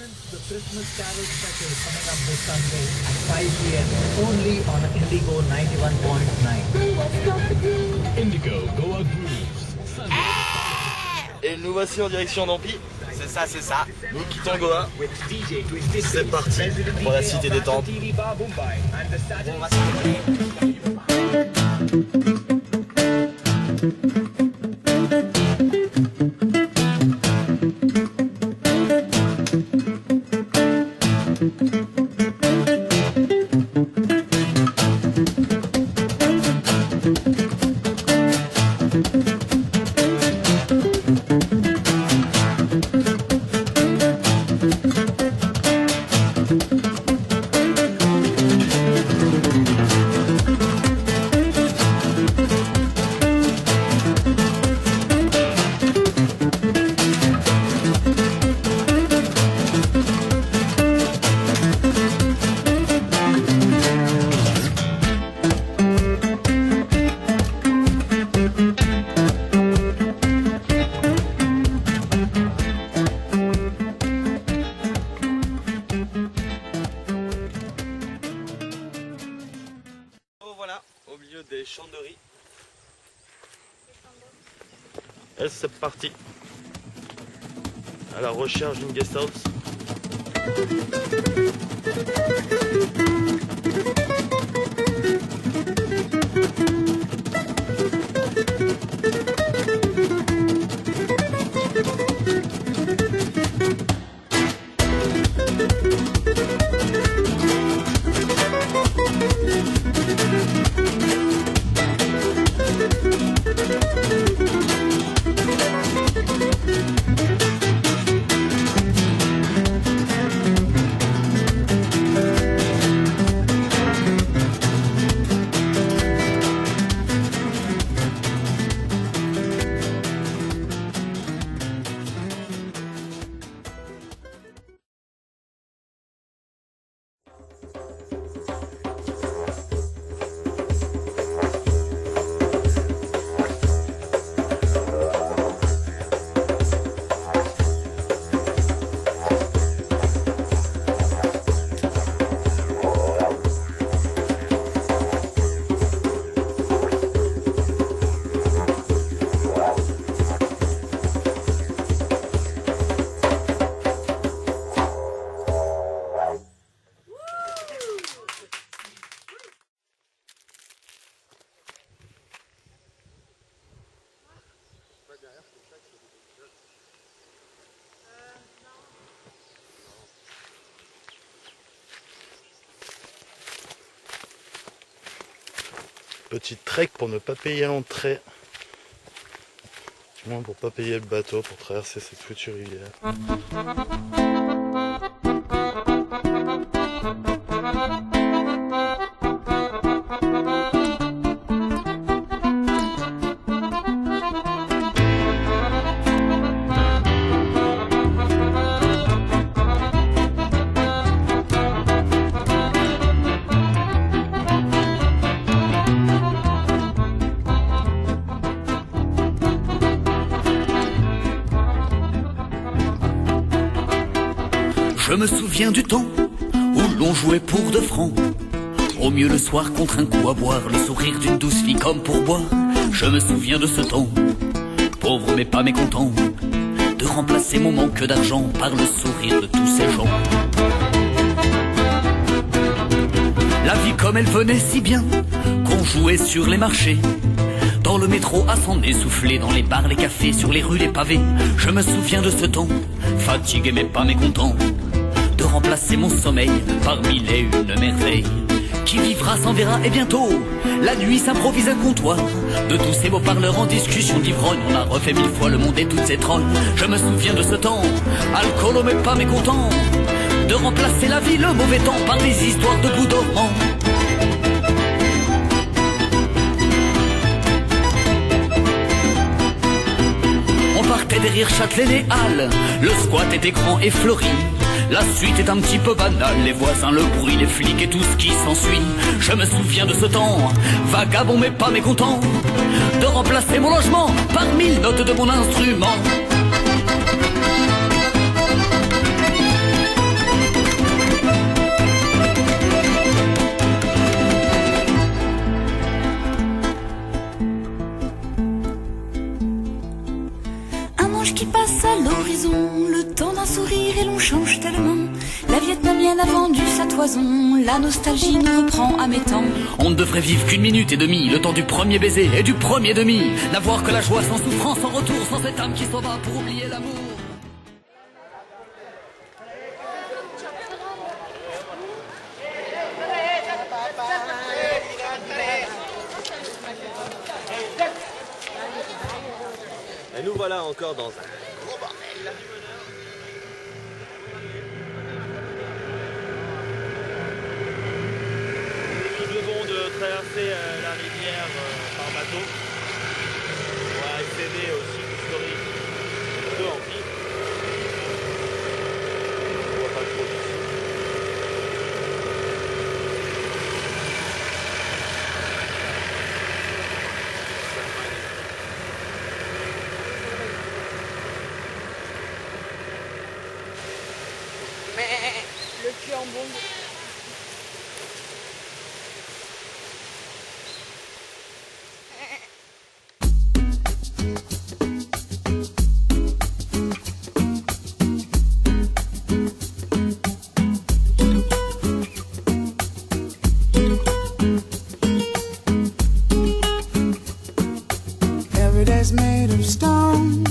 The Christmas Carol special is coming up this Sunday at 5 p.m. only on Indigo 91.9. Indigo Goa Grooves. Et nous voici en direction d'Ampi. C'est ça, c'est ça. Nous quittons Goa. C'est parti pour la cité des temples. On va s'envoler. Voilà, au milieu des champs de riz. Et c'est parti. À la recherche d'une guest house. Petit trek pour ne pas payer l'entrée. Du moins pour pas payer le bateau pour traverser cette foutue rivière. Je me souviens du temps où l'on jouait pour 2 francs. Au mieux le soir contre un coup à boire, le sourire d'une douce fille comme pour boire. Je me souviens de ce temps, pauvre mais pas mécontent, de remplacer mon manque d'argent par le sourire de tous ces gens. La vie comme elle venait si bien, qu'on jouait sur les marchés, dans le métro à s'en essouffler, dans les bars, les cafés, sur les rues, les pavés. Je me souviens de ce temps, fatigué mais pas mécontent, de remplacer mon sommeil par 1001 merveilles. Qui vivra s'en verra et bientôt la nuit s'improvise un comptoir de tous ces beaux parleurs en discussion d'ivrogne. On a refait 1000 fois le monde et toutes ses trolls. Je me souviens de ce temps, alcoolo mais pas mécontent, de remplacer la vie, le mauvais temps, par des histoires de bouts dormants. On partait derrière Châtelet et Halles, le squat était grand et fleuri. La suite est un petit peu banale, les voisins, le bruit, les flics et tout ce qui s'ensuit. Je me souviens de ce temps, vagabond mais pas mécontent, de remplacer mon logement par 1000 notes de mon instrument. nuage qui passe à l'horizon, le temps d'un sourire et l'on change tellement. La vietnamienne a vendu sa toison, la nostalgie nous reprend à mes temps. On ne devrait vivre qu'une minute et demie, le temps du premier baiser et du premier demi. N'avoir que la joie sans souffrance, sans retour, sans cette âme qui s'en va pour oublier l'amour. Et nous voilà encore dans un gros bordel. Nous devons de traverser la rivière par bateau pour accéder au site historique de Hampy. On voit pas trop d'ici. Le cul en bombe. Every day's made of stone.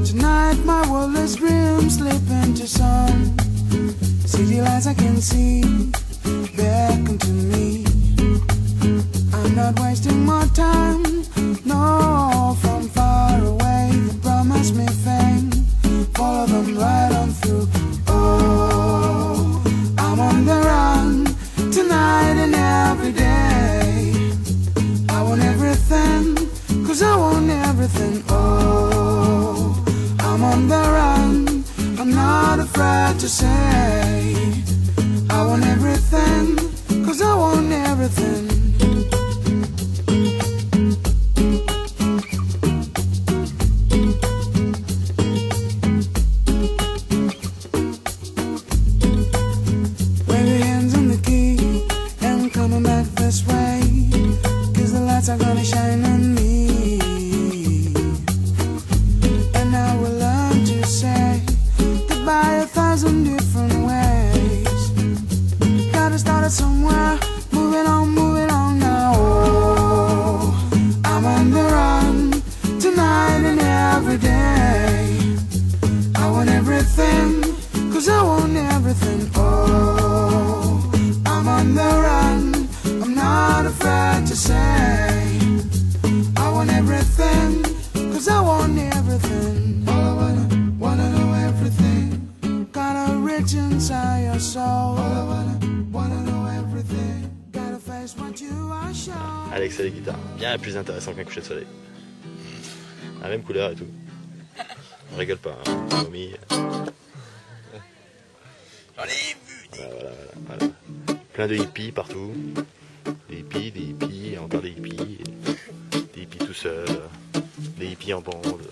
Tonight my world is grim, slip into some city lights I can see beckon to me. I'm not wasting more time, no, from far away. They promise me fame, follow them right on through. Oh, I'm on the run, tonight and every day. I want everything, 'cause I want everything. Oh, I'm on the run, I'm not afraid to say I want everything, 'cause I want everything. Wave your hands on the key and coming back this way, 'cause the lights are gonna shine on me. And I will learn to say goodbye 1,000 different ways. Gotta start it somewhere, moving on now. Oh, I'm on the run, tonight and every day. I want everything, 'cause I want everything. Oh, I'm on the run, I'm not afraid to say I want everything, 'cause I want everything. All I wanna know everything. Got a rich inside your soul. All I wanna know everything. Gotta face what you are shown. Alex et les guitares, bien plus intéressant qu'un coucher de soleil. La même couleur et tout. On rigole pas, hein. Mommy. Voilà. Plein de hippies partout. Des hippies, encore des hippies. Des hippies tout seuls. Des hippies en bande.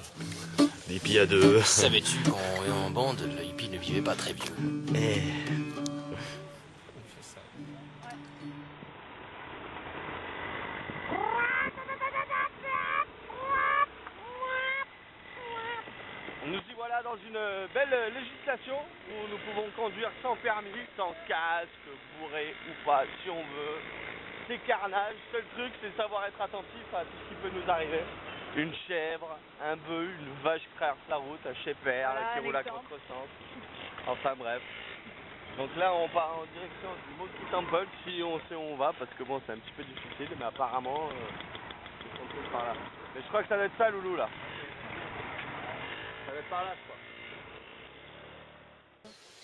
Des hippies à deux. Savais-tu qu'en bande, le hippie ne vivait pas très vieux? Nous y voilà dans une belle législation où nous pouvons conduire sans permis, sans casque, bourré ou pas si on veut. C'est carnage, seul truc c'est savoir être attentif à tout ce qui peut nous arriver. Une chèvre, un bœuf, une vache qui traverse la route, un chépère qui roule à contresens. Enfin bref. Donc là on part en direction du Monkey Temple si on sait où on va parce que bon c'est un petit peu difficile mais apparemment c'est contrôle par là. Mais je crois que ça doit être ça Loulou là. Ça va être par là, je crois.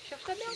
Cherche-toi bien.